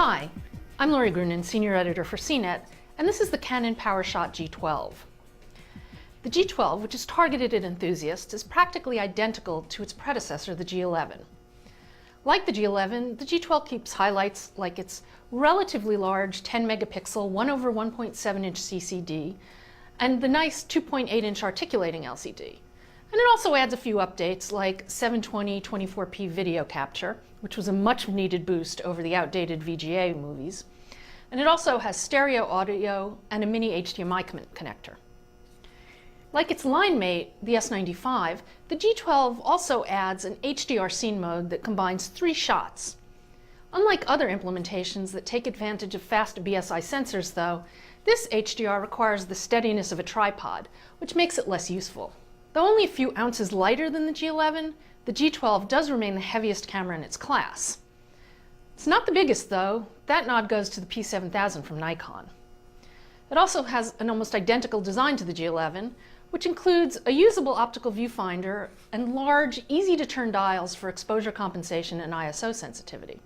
Hi, I'm Lori Grunin, Senior Editor for CNET, and this is the Canon Powershot G12. The G12, which is targeted at enthusiasts, is practically identical to its predecessor, the G11. Like the G11, the G12 keeps highlights like its relatively large 10 megapixel 1/1.7 inch CCD and the nice 2.8 inch articulating LCD. And it also adds a few updates like 720 24p video capture, which was a much needed boost over the outdated VGA movies. And it also has stereo audio and a mini HDMI connector. Like its line mate, the S95, the G12 also adds an HDR scene mode that combines 3 shots. Unlike other implementations that take advantage of fast BSI sensors though, this HDR requires the steadiness of a tripod, which makes it less useful. Though only a few ounces lighter than the G11, the G12 does remain the heaviest camera in its class. It's not the biggest though. That nod goes to the P7000 from Nikon. It also has an almost identical design to the G11, which includes a usable optical viewfinder and large, easy-to-turn dials for exposure compensation and ISO sensitivity.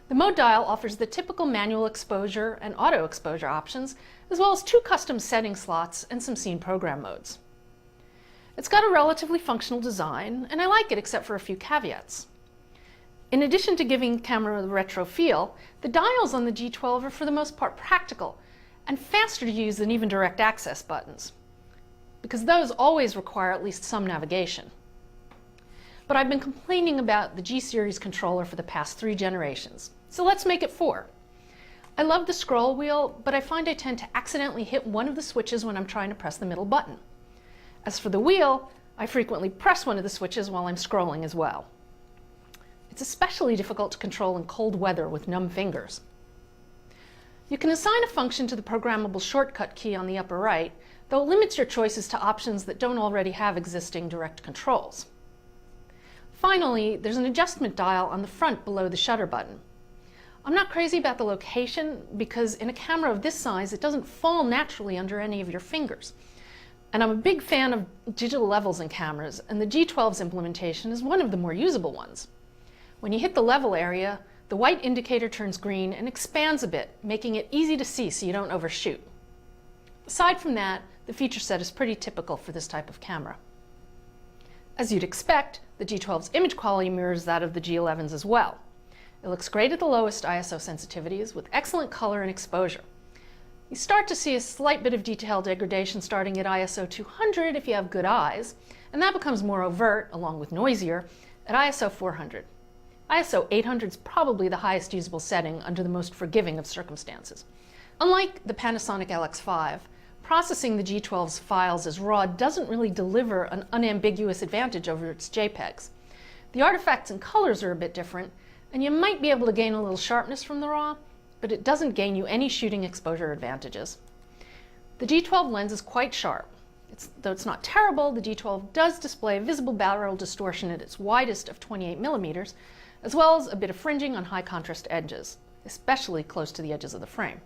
The mode dial offers the typical manual exposure and auto exposure options, as well as 2 custom setting slots and some scene program modes. It's got a relatively functional design, and I like it except for a few caveats. In addition to giving the camera the retro feel, the dials on the G12 are for the most part practical and faster to use than even direct access buttons, because those always require at least some navigation. But I've been complaining about the G-Series controller for the past 3 generations, so let's make it 4. I love the scroll wheel, but I find I tend to accidentally hit one of the switches when I'm trying to press the middle button. As for the wheel, I frequently press one of the switches while I'm scrolling as well. It's especially difficult to control in cold weather with numb fingers. You can assign a function to the programmable shortcut key on the upper right, though it limits your choices to options that don't already have existing direct controls. Finally, there's an adjustment dial on the front below the shutter button. I'm not crazy about the location because in a camera of this size, it doesn't fall naturally under any of your fingers. And I'm a big fan of digital levels in cameras, and the G12's implementation is one of the more usable ones. When you hit the level area, the white indicator turns green and expands a bit, making it easy to see so you don't overshoot. Aside from that, the feature set is pretty typical for this type of camera. As you'd expect, the G12's image quality mirrors that of the G11's as well. It looks great at the lowest ISO sensitivities with excellent color and exposure. You start to see a slight bit of detail degradation starting at ISO 200 if you have good eyes, and that becomes more overt, along with noisier, at ISO 400. ISO 800 is probably the highest usable setting under the most forgiving of circumstances. Unlike the Panasonic LX5, processing the G12's files as RAW doesn't really deliver an unambiguous advantage over its JPEGs. The artifacts and colors are a bit different, and you might be able to gain a little sharpness from the RAW, but it doesn't gain you any shooting exposure advantages. The G12 lens is quite sharp. Though it's not terrible, the G12 does display visible barrel distortion at its widest of 28 millimeters, as well as a bit of fringing on high contrast edges, especially close to the edges of the frame.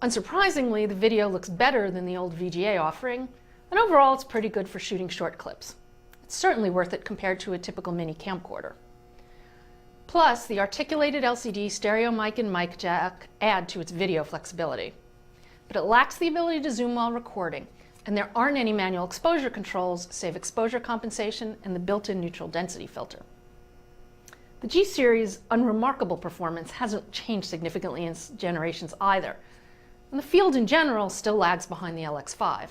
Unsurprisingly, the video looks better than the old VGA offering, and overall it's pretty good for shooting short clips. It's certainly worth it compared to a typical mini camcorder. Plus, the articulated LCD stereo mic and mic jack add to its video flexibility. But it lacks the ability to zoom while recording, and there aren't any manual exposure controls save exposure compensation and the built-in neutral density filter. The G-Series' unremarkable performance hasn't changed significantly in generations either, and the field in general still lags behind the LX5.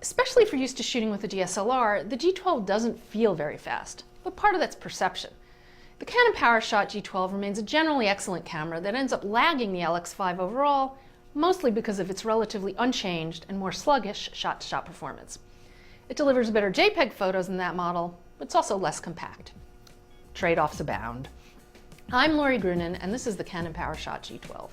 Especially if you're used to shooting with a DSLR, the G12 doesn't feel very fast, but part of that's perception. The Canon Powershot G12 remains a generally excellent camera that ends up lagging the LX5 overall, mostly because of its relatively unchanged and more sluggish shot-to-shot performance. It delivers better JPEG photos than that model, but it's also less compact. Trade-offs abound. I'm Lori Grunin, and this is the Canon Powershot G12.